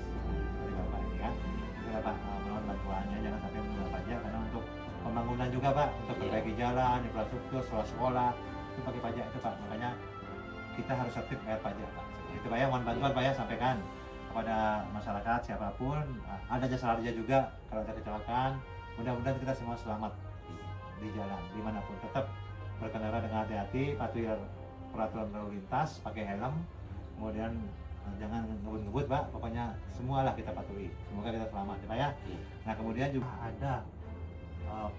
dari Bapak ini kan. Itu Pak, mohon bantuannya jangan sampai menunda pajak, karena untuk pembangunan juga Pak, untuk perbaiki jalan, infrastruktur, sekolah itu pakai pajak itu Pak. Makanya kita harus aktif bayar pajak Pak. Itu Pak ya, mohon bantuan Pak ya, sampaikan kepada masyarakat siapapun, ada jasa harja juga kalau ada kecelakaan. Mudah-mudahan kita semua selamat di jalan dimanapun, tetap berkendara dengan hati-hati, patuhi peraturan lalu lintas, pakai helm, kemudian jangan ngebut-ngebut Pak, pokoknya semualah kita patuhi, semoga kita selamat ya Pak ya. Nah kemudian juga ada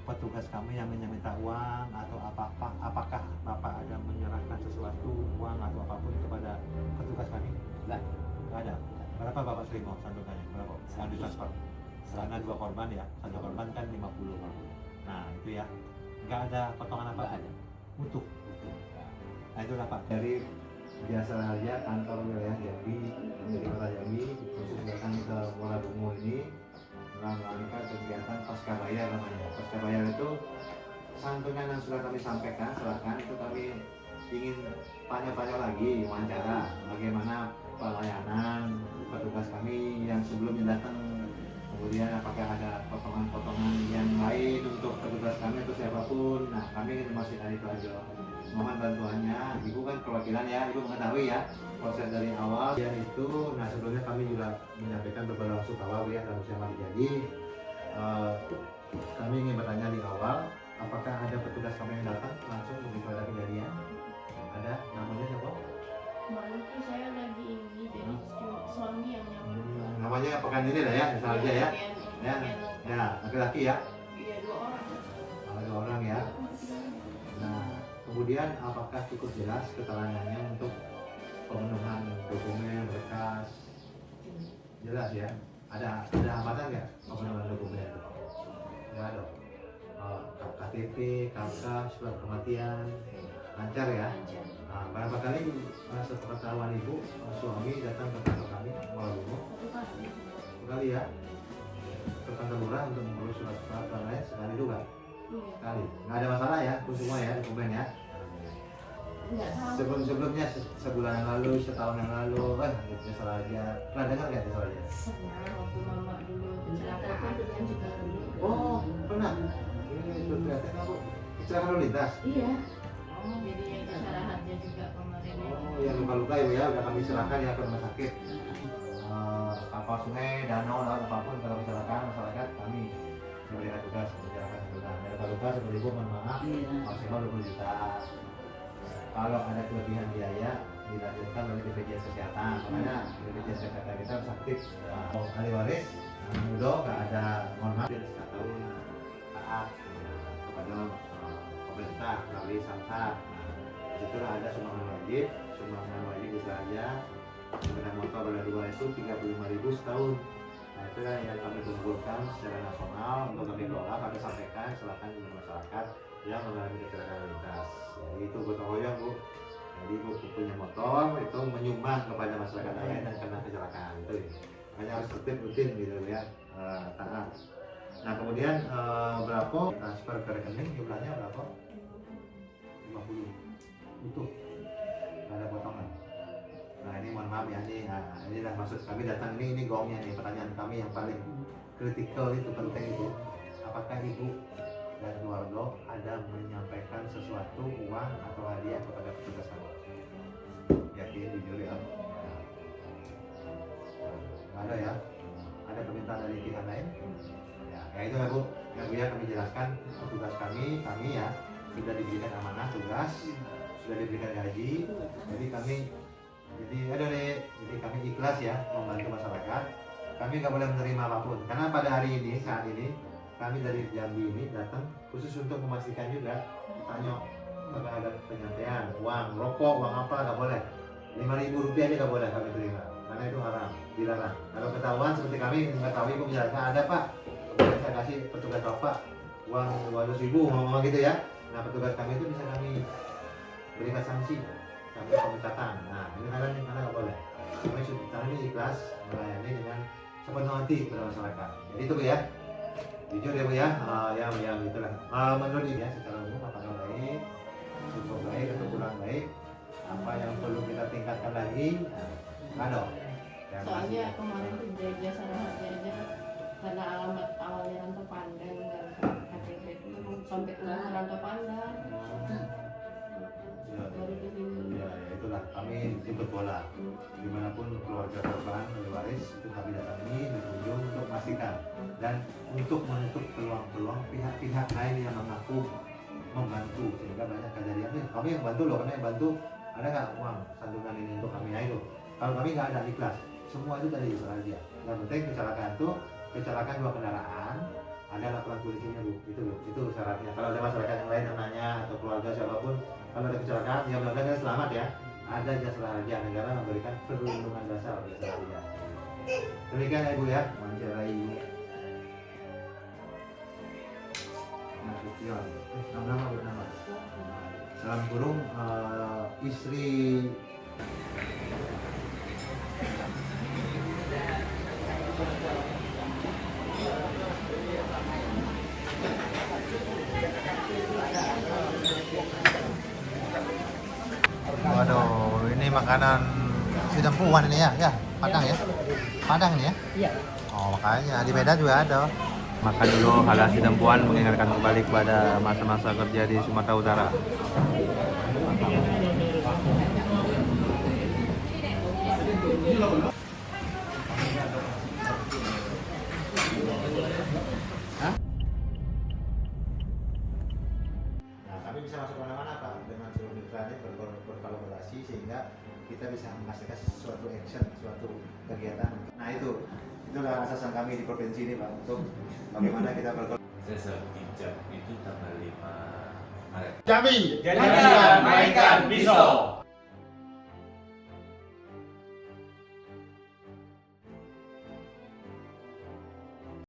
petugas kami yang minta uang atau apakah Bapak ada menyerahkan sesuatu, uang atau apapun kepada petugas kami? Enggak ada. Berapa Bapak terima santukannya? Berapa? Yang ditransfer? Karena 2 korban ya, 1 korban kan 50. Nah itu ya, nggak ada potongan apa? Nggak ada. Utuh. Nah itulah Pak, dari jasa harja kantor wilayah Jambi, dari kota Jambi, khusus datang ke Muara Bungo ini dalam rangka kegiatan pasca bayar namanya. Pasca bayar itu santunan yang sudah kami sampaikan, serahkan, itu kami ingin tanya-tanya lagi, wawancara bagaimana pelayanan petugas kami yang sebelumnya datang, kemudian apakah ada potongan-potongan yang lain untuk petugas kami atau siapapun. Nah kami ingin memastikan itu aja, mohon bantuannya. Ibu kan perwakilan ya, Ibu mengetahui ya proses dari awal ya itu. Nah sebelumnya kami juga menyampaikan beberapa sukawah ya dalam usia mati. Jadi kami ingin bertanya di awal, apakah ada petugas kami yang datang langsung begitu ada kejadian? Ada, namanya siapa? Kemarin tuh saya lagi ini jadi suami yang nyamuk. Namanya pekan ini lah ya, misal aja ya. Ya, ya, laki-laki ya. Iya, 2 orang. Ada orang ya. Nah, kemudian apakah cukup jelas keterangannya untuk pemenuhan dokumen, berkas? Jelas ya. Ada hambatan nggak pemenuhan dokumen itu? Nggak ada. KTP, KK, surat kematian, lancar ya. Nah, berapa kali sepengetahuan ibu suami datang ke kantor kami Muarabuno? 1 kali ya. Ke kantor lurah untuk mengurus surat dan lain sekali juga. Sekali. Nggak ada masalah ya, itu semua ya dokumen ya. Sebelumnya sebulan yang lalu, setahun yang lalu, desa raja. Pernah dengar nggak desa raja? Pernah, waktu mama dulu kecelakaan kan juga dulu. Oh, pernah. Ini berarti kamu kecelakaan lalu lintas. Iya. Oh, jadi yang kesalahannya juga kemarin. Oh, yang luka-luka ibu ya, udah kami serahkan ya ke rumah sakit. Kapal sungai, danau, laut apapun kalau kecelakaan masyarakat kami memberikan tugas menjalankan sebenarnya. Ada luka-luka seperti ibu, mohon maaf, maksimal 20 juta. Kalau ada kelebihan biaya dilanjutkan oleh BPJS Kesehatan, makanya BPJS Kesehatan kita harus aktif. Ahli waris, mudah nggak ada, mohon maaf, 1 tahun taat kepada pemerintah melalui Samsat. Disitulah ada sumbangan wajib bisa aja. Sepeda motor roda 2 itu 35.000 setahun. Nah, itulah yang kami kumpulkan secara nasional untuk kami kelola, kami sampaikan, silakan kepada masyarakat yang mengalami kecelakaan lalu lintas. Jadi itu gotong royong bu. Jadi bu punya motor itu menyumbang kepada masyarakat lain dan kena kecelakaan itu. Hanya harus tertib rutin gitu ya, taat. Nah kemudian berapa transfer ke rekening jumlahnya berapa? 50 utuh, nggak ada potongan. Nah ini mohon maaf ya, inilah maksud kami datang ini gongnya nih, pertanyaan kami yang paling kritikal itu, penting itu, apakah ibu dan keluarga ada menyampaikan sesuatu uang atau hadiah kepada petugas kami? Yakin jujur ya? Nggak ada ya? Ada permintaan dari pihak lain? Ya itu lah bu, yang biar kami jelaskan petugas kami ya sudah diberikan amanah tugas, sudah diberikan gaji, jadi kami kami ikhlas ya membantu masyarakat. Kami nggak boleh menerima apapun, karena pada hari ini saat ini kami dari Jambi ini datang khusus untuk memastikan juga, tanya apakah ada penyampaian uang rokok, uang apa, nggak boleh. 5.000 rupiah aja nggak boleh kami terima, karena itu haram, dilarang. Kalau ketahuan seperti kami mengetahui, ibu misalkan ada pak, saya kasih petugas bapak uang 200.000 ngomong gitu ya. Nah petugas kami itu bisa kami berikan sanksi sampai pemecatan. Nah ini karena nggak boleh. Kami ikhlas melayani dengan sepenuh hati kepada masyarakat. Jadi itu bu ya, jujur ya bu ya, yang itulah. Menurut ini ya secara umum apakah baik, cukup baik atau kurang baik, apa yang perlu kita tingkatkan lagi, ada. Soalnya kemarin tuh jasa raharja aja karena alamat awalnya Rantau Pandang dan KTP itu sampai ke Rantau Pandang. Baru di sini. Ya itulah kami jemput bola. Dimanapun keluarga korban ahli waris itu kami datangi berkunjung untuk memastikan dan untuk menutup peluang-peluang pihak-pihak lain yang mengaku membantu, sehingga banyak kejadian nih kami yang bantu loh, karena yang bantu ada nggak uang santunan ini untuk kami itu. Kalau kami nggak ada ikhlas, semua itu dari Israel. Yang penting kecelakaan itu kecelakaan 2 kendaraan, ada laporan polisinya bu, itu syaratnya. Kalau ada masyarakat yang lain yang nanya atau keluarga siapapun, kalau ada kecelakaan ya mudah-mudahan selamat ya. Ada jasa raharja, negara memberikan perlindungan dasar jasa raharja. Demikian ya ibu ya, Mancerai Nasution, nama bernama dalam kurung istri Waduh, ini makanan sidempuan ini ya, Padang ya? Padang ini ya? Iya. Oh makanya di Medan juga ada. Makan dulu halal sidempuan, mengingatkan kembali kepada masa-masa kerja di Sumatera Utara. Nah, kami bisa masuk mana-mana Pak dengan seluruh mitra ini berkolaborasi sehingga kita bisa menghasilkan suatu action, suatu kegiatan. Nah itulah asasan kami di provinsi ini Pak, untuk bagaimana kita Sesar Kijab itu tanggal 5 Maret. Jambi, Jadikan mainkan pisau.